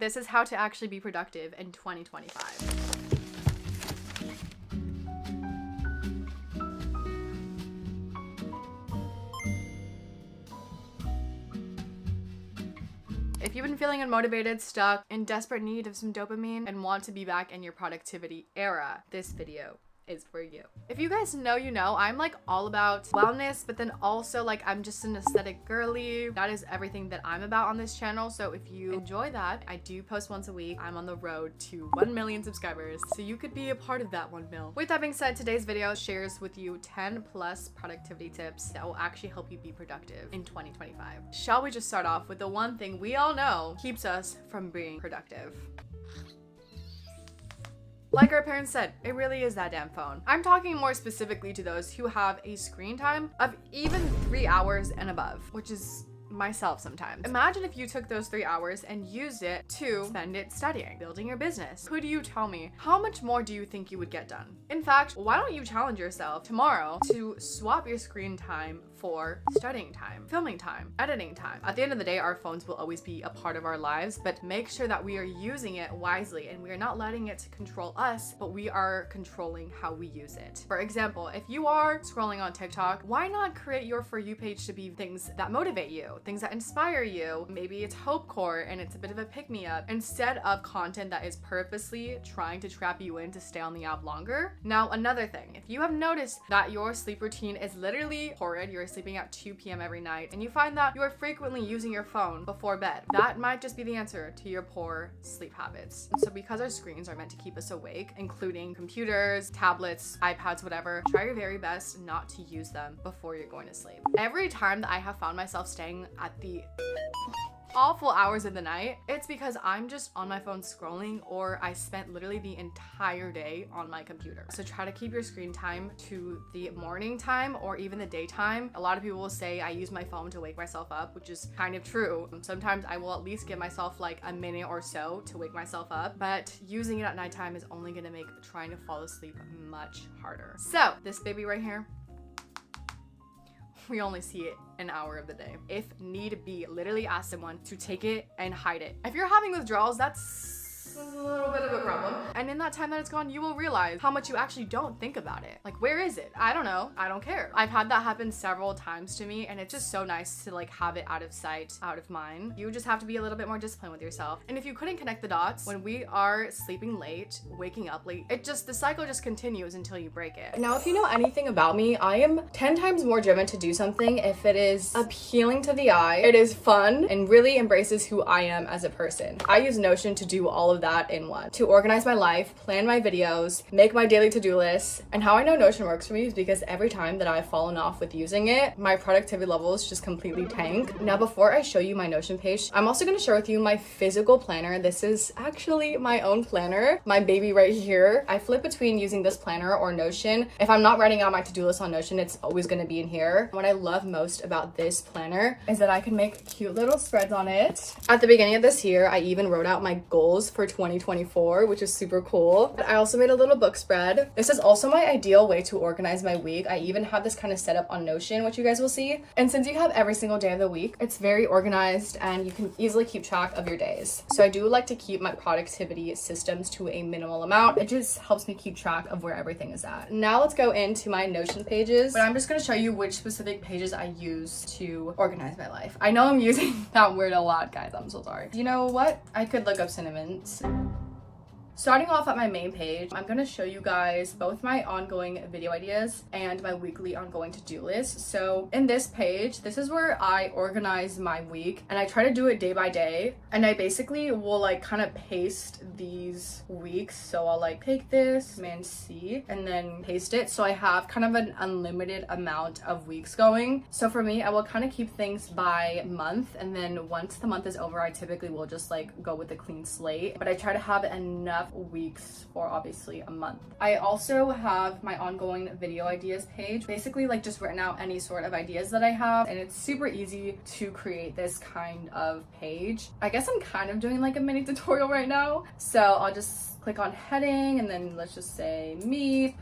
This is how to actually be productive in 2025. If you've been feeling unmotivated, stuck, in desperate need of some dopamine, and want to be back in your productivity era, this video is for you. If you guys know, you know, I'm like all about wellness, but then also like I'm just an aesthetic girly. That is everything that I'm about on this channel. So if you enjoy that, I do post once a week. I'm on the road to 1 million subscribers, so you could be a part of that 1 mil. With that being said, today's video shares with you 10 plus productivity tips that will actually help you be productive in 2025. Shall we just start off with the one thing we all know keeps us from being productive? Like our parents said, it really is that damn phone. I'm talking more specifically to those who have a screen time of even 3 hours and above, which is myself sometimes. Imagine if you took those 3 hours and used it to spend it studying, building your business. Could you tell me how much more do you think you would get done? In fact, why don't you challenge yourself tomorrow to swap your screen time for studying time, filming time, editing time. At the end of the day, our phones will always be a part of our lives, but make sure that we are using it wisely and we are not letting it control us, but we are controlling how we use it. For example, if you are scrolling on TikTok, why not create your For You page to be things that motivate you, things that inspire you? Maybe it's hopecore and it's a bit of a pick-me-up instead of content that is purposely trying to trap you in to stay on the app longer. Now, another thing, if you have noticed that your sleep routine is literally horrid, you're sleeping at 2 p.m. every night, and you find that you are frequently using your phone before bed, that might just be the answer to your poor sleep habits. And so because our screens are meant to keep us awake, including computers, tablets, iPads, whatever, try your very best not to use them before you're going to sleep. Every time that I have found myself staying at the awful hours of the night, it's because I'm just on my phone scrolling, or I spent literally the entire day on my computer. So try to keep your screen time to the morning time or even the daytime. A lot of people will say I use my phone to wake myself up, which is kind of true. Sometimes I will at least give myself like a minute or so to wake myself up, but using it at nighttime is only gonna make trying to fall asleep much harder. So this baby right here, we only see it an hour of the day. If need be, literally ask someone to take it and hide it. If you're having withdrawals, that's a little bit of a problem. And in that time that it's gone, you will realize how much you actually don't think about it. Like, where is it? I don't know. I don't care. I've had that happen several times to me, and it's just so nice to like have it out of sight, out of mind. You just have to be a little bit more disciplined with yourself. And if you couldn't connect the dots, when we are sleeping late, waking up late, the cycle just continues until you break it. Now, if you know anything about me, I am 10 times more driven to do something if it is appealing to the eye, it is fun, and really embraces who I am as a person. I use Notion to do all of that in one, to organize my life, plan my videos, make my daily to-do lists. And how I know Notion works for me is because every time that I've fallen off with using it, my productivity levels just completely tank. Now, before I show you my Notion page, I'm also going to share with you my physical planner. This is actually my own planner, my baby right here. I flip between using this planner or Notion. If I'm not writing out my to-do list on Notion, it's always going to be in here. What I love most about this planner is that I can make cute little spreads on it. At the beginning of this year, I even wrote out my goals for 2024, which is super cool. But I also made a little book spread. This is also my ideal way to organize my week. I even have this kind of set up on Notion, which you guys will see. And since you have every single day of the week, it's very organized and you can easily keep track of your days. So I do like to keep my productivity systems to a minimal amount. It just helps me keep track of where everything is at. Now let's go into my Notion pages, but I'm just going to show you which specific pages I use to organize my life. I know I'm using that word a lot, guys. I'm so sorry. You know what? I could look up synonyms. Starting off at my main page, I'm going to show you guys both my ongoing video ideas and my weekly ongoing to-do list. So in this page, this is where I organize my week, and I try to do it day by day. And I basically will like kind of paste these weeks. So I'll like take this, Command C, and then paste it. So I have kind of an unlimited amount of weeks going. So for me, I will kind of keep things by month. And then once the month is over, I typically will just like go with a clean slate. But I try to have enough weeks or obviously a month. I also have my ongoing video ideas page, basically like just written out any sort of ideas that I have, and it's super easy to create this kind of page. I guess I'm kind of doing like a mini tutorial right now, so I'll just click on heading and then let's just say me,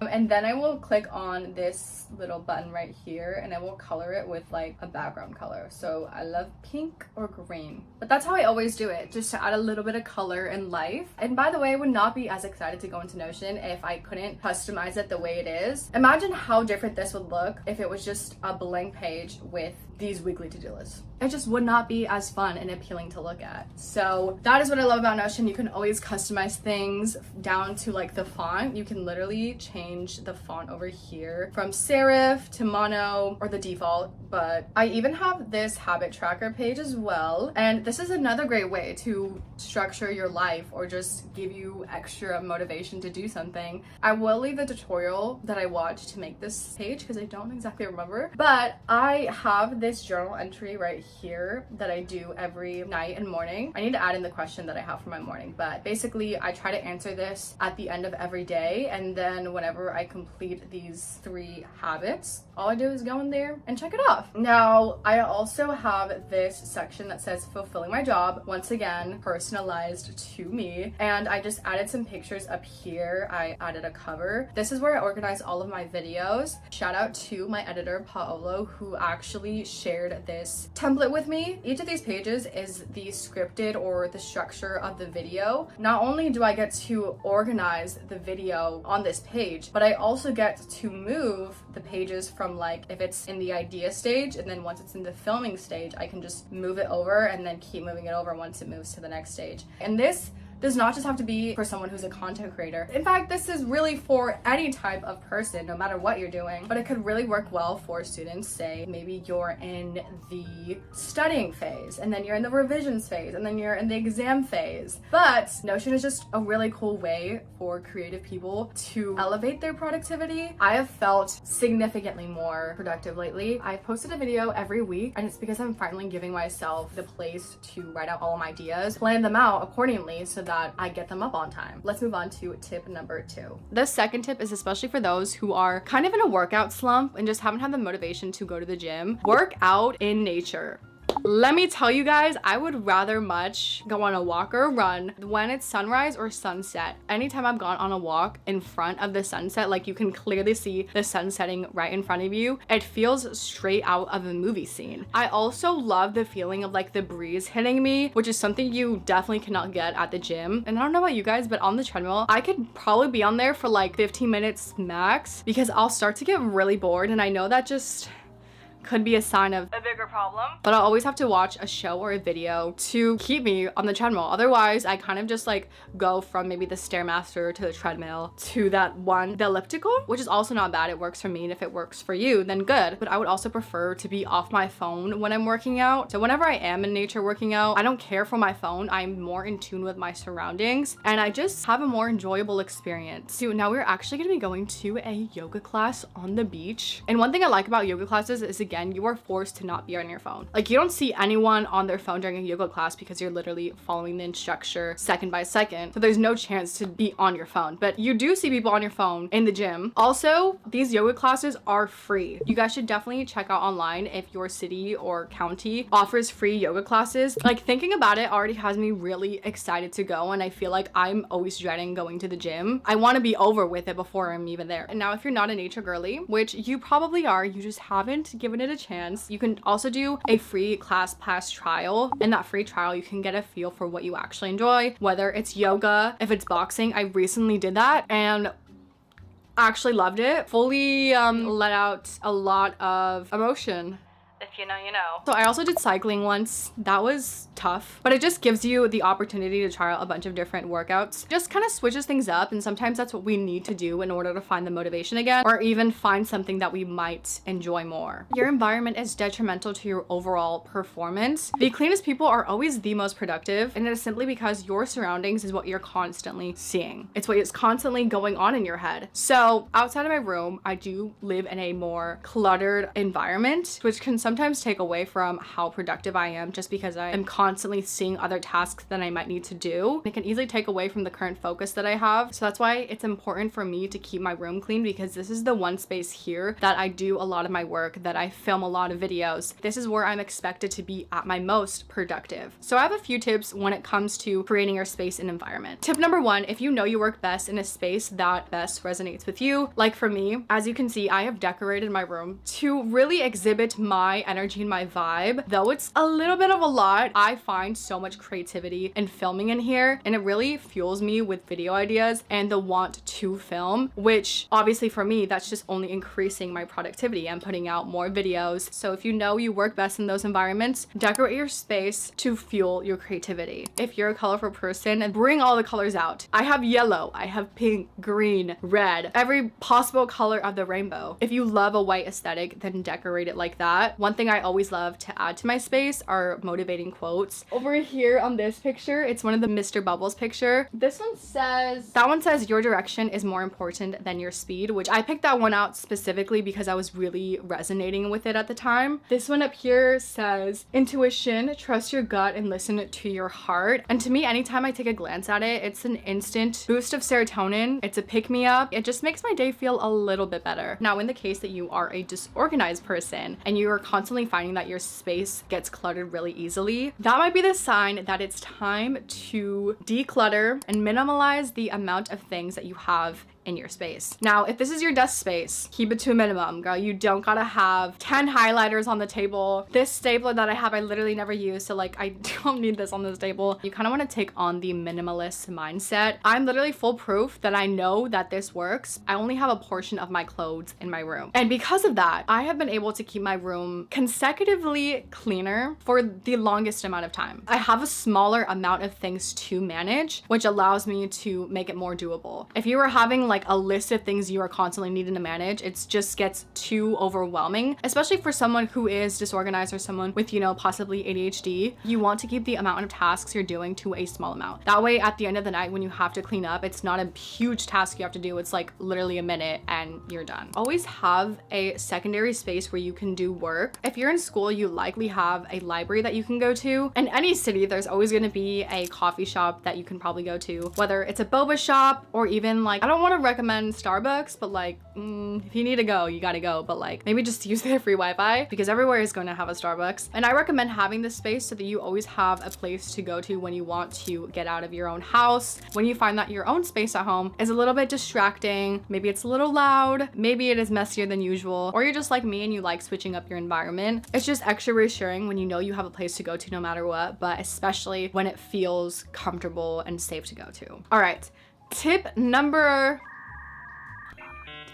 and then I will click on this little button right here and I will color it with like a background color. So I love pink or green, but that's how I always do it, just to add a little bit of color and life. And by the way, I would not be as excited to go into Notion if I couldn't customize it the way it is. Imagine how different this would look if it was just a blank page with these weekly to-do lists. It just would not be as fun and appealing to look at. So that is what I love about Notion. You can always customize things down to like the font. You can literally change the font over here from serif to mono or the default. But I even have this habit tracker page as well. And this is another great way to structure your life or just give you extra motivation to do something. I will leave the tutorial that I watched to make this page because I don't exactly remember. But I have this journal entry right here that I do every night and morning. I need to add in the question that I have for my morning, but basically I try to answer this at the end of every day, and then whenever I complete these 3 habits, all I do is go in there and check it off. Now, I also have this section that says fulfilling my job, once again personalized to me, and I just added some pictures up here. I added a cover. This is where I organize all of my videos. Shout out to my editor Paolo, who actually shared this template with me. Each of these pages is the scripted or the structure of the video. Not only do I get to organize the video on this page, but I also get to move the pages from like if it's in the idea stage, and then once it's in the filming stage, I can just move it over and then keep moving it over once it moves to the next stage. And this does not just have to be for someone who's a content creator. In fact, this is really for any type of person, no matter what you're doing, but it could really work well for students. Say maybe you're in the studying phase, and then you're in the revisions phase, and then you're in the exam phase. But Notion is just a really cool way for creative people to elevate their productivity. I have felt significantly more productive lately. I've posted a video every week, and it's because I'm finally giving myself the place to write out all of my ideas, plan them out accordingly so that I get them up on time. Let's move on to tip number 2. The second tip is especially for those who are kind of in a workout slump and just haven't had the motivation to go to the gym. Work out in nature. Let me tell you guys, I would rather much go on a walk or a run when it's sunrise or sunset. Anytime I've gone on a walk in front of the sunset, like you can clearly see the sun setting right in front of you, it feels straight out of a movie scene. I also love the feeling of like the breeze hitting me, which is something you definitely cannot get at the gym. And I don't know about you guys, but on the treadmill, I could probably be on there for like 15 minutes max because I'll start to get really bored, and I know that just could be a sign of a bigger problem, but I'll always have to watch a show or a video to keep me on the treadmill. Otherwise, I kind of just like go from maybe the Stairmaster to the treadmill to that one, the elliptical, which is also not bad. It works for me, and if it works for you, then good. But I would also prefer to be off my phone when I'm working out. So whenever I am in nature working out, I don't care for my phone. I'm more in tune with my surroundings, and I just have a more enjoyable experience. So now we're actually gonna be going to a yoga class on the beach. And one thing I like about yoga classes is, again, you are forced to not be on your phone. Like, you don't see anyone on their phone during a yoga class because you're literally following the instructor second by second. So there's no chance to be on your phone, but you do see people on your phone in the gym. Also, these yoga classes are free. You guys should definitely check out online if your city or county offers free yoga classes. Like, thinking about it already has me really excited to go, and I feel like I'm always dreading going to the gym. I want to be over with it before I'm even there. And now if you're not a nature girly, which you probably are, you just haven't given it a chance, you can also do a free class pass trial. In that free trial, you can get a feel for what you actually enjoy, whether it's yoga, if it's boxing. I recently did that and actually loved it. Fully let out a lot of emotion. If you know, you know. So I also did cycling once. That was tough, but it just gives you the opportunity to try out a bunch of different workouts. Just kind of switches things up, and sometimes that's what we need to do in order to find the motivation again, or even find something that we might enjoy more. Your environment is detrimental to your overall performance. The cleanest people are always the most productive, and it is simply because your surroundings is what you're constantly seeing. It's what is constantly going on in your head. So outside of my room, I do live in a more cluttered environment, which can sometimes take away from how productive I am, just because I am constantly constantly seeing other tasks that I might need to do. It can easily take away from the current focus that I have. So that's why it's important for me to keep my room clean, because this is the one space here that I do a lot of my work, that I film a lot of videos. This is where I'm expected to be at my most productive. So I have a few tips when it comes to creating your space and environment. Tip number one, if you know you work best in a space that best resonates with you, like for me, as you can see, I have decorated my room to really exhibit my energy and my vibe. Though it's a little bit of a lot, I find so much creativity in filming in here, and it really fuels me with video ideas and the want to film, which obviously for me, that's just only increasing my productivity and putting out more videos. So if you know you work best in those environments, decorate your space to fuel your creativity. If you're a colorful person, bring all the colors out. I have yellow, I have pink, green, red, every possible color of the rainbow. If you love a white aesthetic, then decorate it like that. One thing I always love to add to my space are motivating quotes. Over here on this picture, it's one of the Mr. Bubbles picture. This one says, that one says, your direction is more important than your speed, which I picked that one out specifically because I was really resonating with it at the time. This one up here says, intuition, trust your gut and listen to your heart. And to me, anytime I take a glance at it, it's an instant boost of serotonin. It's a pick-me-up. It just makes my day feel a little bit better. Now, in the case that you are a disorganized person and you are constantly finding that your space gets cluttered really easily, that might be the sign that it's time to declutter and minimize the amount of things that you have in your space. Now, if this is your desk space, keep it to a minimum, girl. You don't gotta have 10 highlighters on the table. This stapler that I have, I literally never use, so like I don't need this on this table. You kind of want to take on the minimalist mindset. I'm literally full proof that I know that this works. I only have a portion of my clothes in my room, and because of that, I have been able to keep my room consecutively cleaner for the longest amount of time. I have a smaller amount of things to manage, which allows me to make it more doable. If you were having like a list of things you are constantly needing to manage, it just gets too overwhelming, especially for someone who is disorganized or someone with, you know, possibly ADHD. You want to keep the amount of tasks you're doing to a small amount. That way, at the end of the night, when you have to clean up, it's not a huge task you have to do. It's like literally a minute and you're done. Always have a secondary space where you can do work. If you're in school, you likely have a library that you can go to. In any city, there's always going to be a coffee shop that you can probably go to, whether it's a boba shop or even like, I don't want to recommend Starbucks, but like if you need to go, you gotta go, but like maybe just use their free Wi-Fi, because everywhere is going to have a Starbucks. And I recommend having this space so that you always have a place to go to when you want to get out of your own house, when you find that your own space at home is a little bit distracting, maybe it's a little loud, maybe it is messier than usual, or you're just like me and you like switching up your environment. It's just extra reassuring when you know you have a place to go to no matter what, but especially when it feels comfortable and safe to go to. All right, tip number,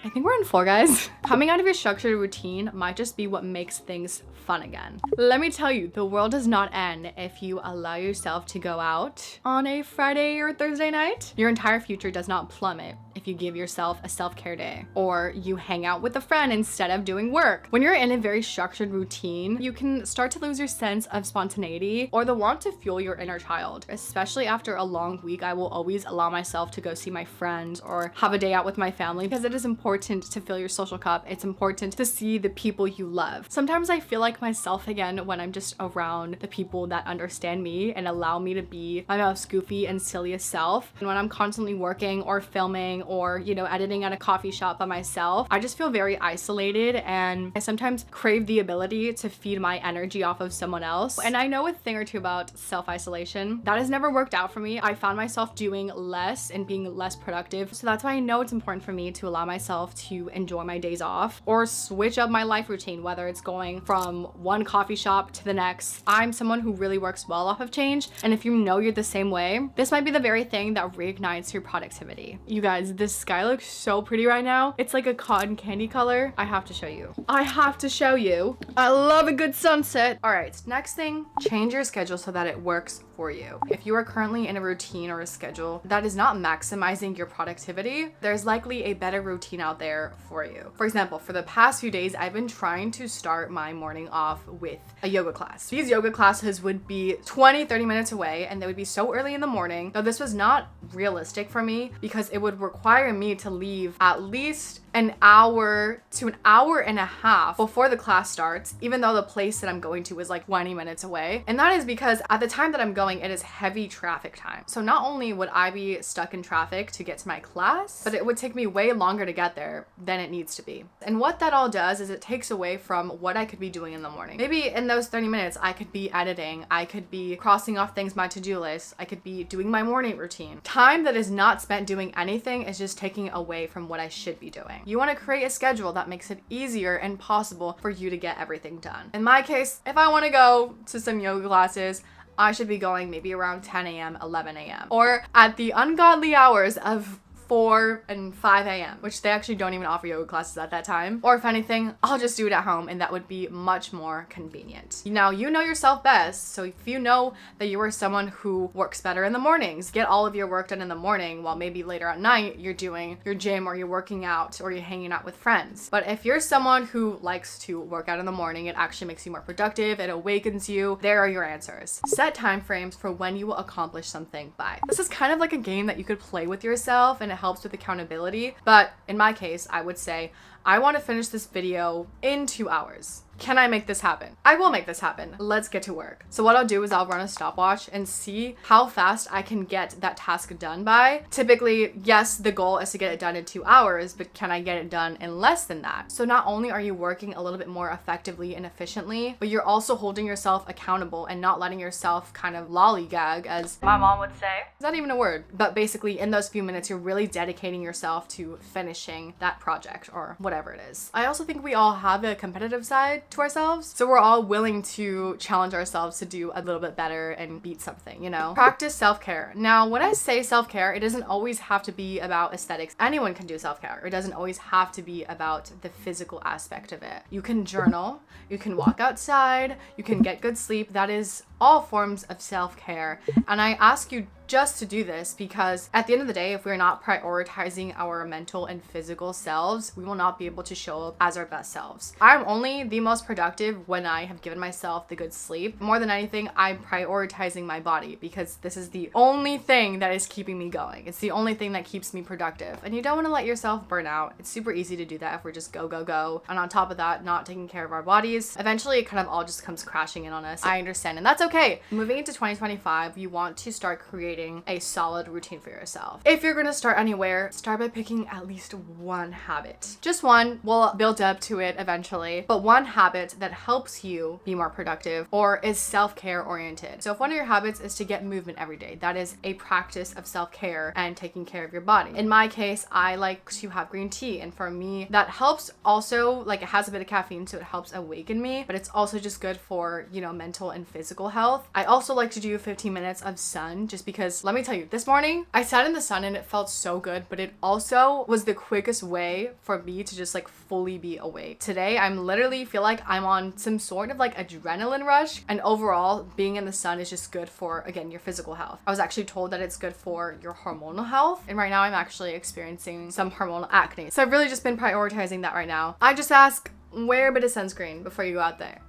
I think we're in 4, guys. Coming out of your structured routine might just be what makes things fun again. Let me tell you, the world does not end if you allow yourself to go out on a Friday or Thursday night. Your entire future does not plummet if you give yourself a self-care day, or you hang out with a friend instead of doing work. When you're in a very structured routine, you can start to lose your sense of spontaneity or the want to fuel your inner child. Especially after a long week, I will always allow myself to go see my friends or have a day out with my family, because it is important to fill your social cup. It's important to see the people you love. Sometimes I feel like myself again when I'm just around the people that understand me and allow me to be my most goofy and silliest self. And when I'm constantly working or filming or, you know, editing at a coffee shop by myself, I just feel very isolated, and I sometimes crave the ability to feed my energy off of someone else. And I know a thing or two about self-isolation. That has never worked out for me. I found myself doing less and being less productive. So that's why I know it's important for me to allow myself to enjoy my days off or switch up my life routine, whether it's going from one coffee shop to the next. I'm someone who really works well off of change, and if you know you're the same way, this might be the very thing that reignites your productivity. You guys, this sky looks so pretty right now. It's like a cotton candy color. I have to show you. I have to show you. I love a good sunset. All right, next thing, change your schedule so that it works for you. If you are currently in a routine or a schedule that is not maximizing your productivity, there's likely a better routine out there for you. For example, for the past few days, I've been trying to start my morning off with a yoga class. These yoga classes would be 20-30 minutes away, and they would be so early in the morning. Though this was not realistic for me because it would require me to leave at least an hour to an hour and a half before the class starts, even though the place that I'm going to is like 20 minutes away. And that is because at the time that I'm going, it is heavy traffic time. So not only would I be stuck in traffic to get to my class, but it would take me way longer to get there than it needs to be. And what that all does is it takes away from what I could be doing in the morning. Maybe in those 30 minutes, I could be editing, I could be crossing off things my to-do list, I could be doing my morning routine. Time that is not spent doing anything is just taking away from what I should be doing. You want to create a schedule that makes it easier and possible for you to get everything done. In my case, if I want to go to some yoga classes, I should be going maybe around 10 a.m., 11 a.m. or at the ungodly hours of 4 and 5 a.m., which they actually don't even offer yoga classes at that time. Or if anything, I'll just do it at home, and that would be much more convenient. Now, you know yourself best, so if you know that you are someone who works better in the mornings, get all of your work done in the morning, while maybe later at night you're doing your gym or you're working out or you're hanging out with friends. But if you're someone who likes to work out in the morning, it actually makes you more productive, it awakens you, there are your answers. Set time frames for when you will accomplish something by. This is kind of like a game that you could play with yourself, and it helps with accountability. But in my case, I would say, I want to finish this video in 2 hours. Can I make this happen? I will make this happen. Let's get to work. So what I'll do is I'll run a stopwatch and see how fast I can get that task done by. Typically, yes, the goal is to get it done in 2 hours, but can I get it done in less than that? So not only are you working a little bit more effectively and efficiently, but you're also holding yourself accountable and not letting yourself kind of lollygag, as my mom would say. Is that even a word? But basically, in those few minutes, you're really dedicating yourself to finishing that project or whatever it is. I also think we all have a competitive side to ourselves, so we're all willing to challenge ourselves to do a little bit better and beat something, you know? Practice self-care. Now, when I say self-care, it doesn't always have to be about aesthetics. Anyone can do self-care. It doesn't always have to be about the physical aspect of it. You can journal, you can walk outside, you can get good sleep. That is all forms of self-care. And I ask you just to do this because at the end of the day, if we're not prioritizing our mental and physical selves, we will not be able to show up as our best selves. I'm only the most productive when I have given myself the good sleep. More than anything, I'm prioritizing my body because this is the only thing that is keeping me going. It's the only thing that keeps me productive. And you don't want to let yourself burn out. It's super easy to do that if we're just go, go, go. And on top of that, not taking care of our bodies. Eventually, it kind of all just comes crashing in on us. I understand, and that's okay. Moving into 2025, you want to start creating a solid routine for yourself. If you're gonna start anywhere, start by picking at least one habit. Just one. We'll build up to it eventually, but one habit that helps you be more productive or is self-care oriented. So if one of your habits is to get movement every day, that is a practice of self-care and taking care of your body. In my case, I like to have green tea, and for me, that helps also, like, it has a bit of caffeine, so it helps awaken me, but it's also just good for, you know, mental and physical health. I also like to do 15 minutes of sun just because, let me tell you, this morning I sat in the sun and it felt so good, but it also was the quickest way for me to just like fully be awake. Today, I'm literally feel like I'm on some sort of like adrenaline rush, and overall being in the sun is just good for, again, your physical health. I was actually told that it's good for your hormonal health, and right now I'm actually experiencing some hormonal acne. So I've really just been prioritizing that right now. I just ask, wear a bit of sunscreen before you go out there.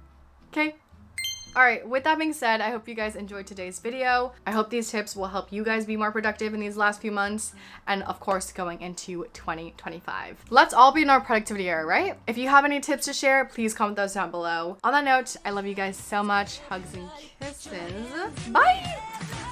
Okay? Alright, with that being said, I hope you guys enjoyed today's video. I hope these tips will help you guys be more productive in these last few months, and of course going into 2025. Let's all be in our productivity era, right? If you have any tips to share, please comment those down below. On that note, I love you guys so much. Hugs and kisses. Bye!